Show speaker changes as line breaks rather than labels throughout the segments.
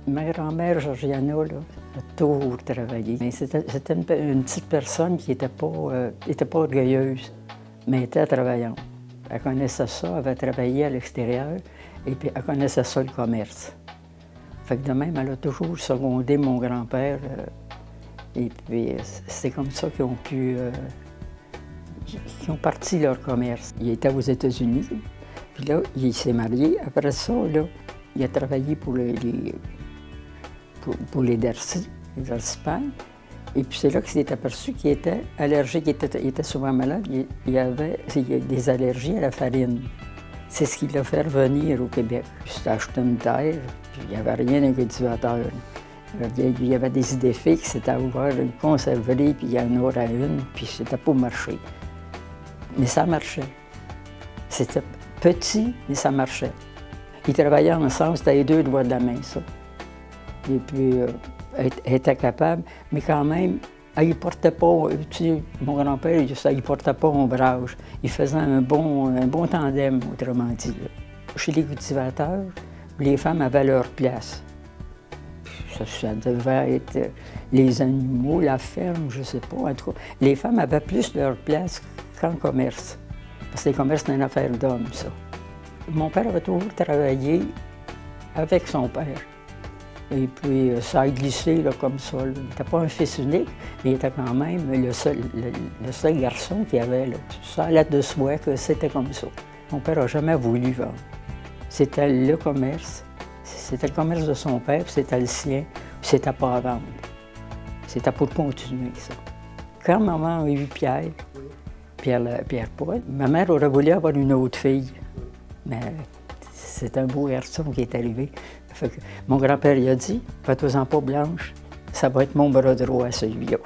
Ma grand-mère, Georgiana, là, a toujours travaillé. Mais c'était une petite personne qui n'était pas orgueilleuse, mais était travaillante. Elle connaissait ça, elle avait travaillé à l'extérieur, et puis elle connaissait ça, le commerce. Fait que de même, elle a toujours secondé mon grand-père, et puis c'est comme ça qu'ils ont pu... qu'ils ont parti leur commerce. Il était aux États-Unis, puis là, il s'est marié. Après ça, là, il a travaillé pour les Darcy, les Darcy-Pagne. Et puis c'est là qu'il s'est aperçu qu'il était allergique, il était souvent malade, il avait des allergies à la farine. C'est ce qui l'a fait revenir au Québec. Puis il s'est acheté une terre, puis il n'y avait rien d'un cultivateur. Il y avait des idées fixes, c'était ouvert une conserverie, puis il y en aurait une, puis c'était pour marcher. Mais ça marchait. C'était petit, mais ça marchait. Ils travaillaient ensemble, c'était les deux doigts de la main, ça. Et puis, elle était capable, mais quand même, il ne portait pas, tu sais, mon grand-père, il ne portait pas ombrage. Il faisait un bon tandem, autrement dit. Là. Chez les cultivateurs, les femmes avaient leur place. Ça devait être les animaux, la ferme, je ne sais pas. En tout cas, les femmes avaient plus leur place qu'en commerce. Parce que les commerces, c'est une affaire d'hommes, ça. Mon père avait toujours travaillé avec son père. Et puis, ça a glissé là, comme ça. Il n'était pas un fils unique, mais il était quand même le seul garçon qu'il y avait. Là. Ça allait de soi que c'était comme ça. Mon père n'a jamais voulu vendre. C'était le commerce. C'était le commerce de son père, puis c'était le sien, puis c'était pas à vendre. C'était pour continuer, ça. Quand maman a eu Pierre-Paul, ma mère aurait voulu avoir une autre fille. Mais c'est un beau garçon qui est arrivé. Fait que mon grand-père il a dit, fais-toi-en pas blanche, ça va être mon bras droit, celui-là.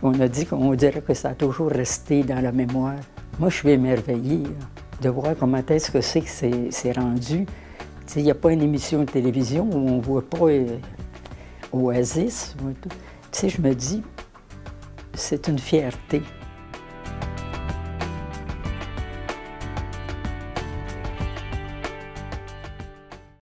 On a dit qu'on dirait que ça a toujours resté dans la mémoire. Moi, je suis émerveillée de voir comment est-ce que c'est rendu. Il n'y a pas une émission de télévision où on ne voit pas Oasis. Je me dis, c'est une fierté.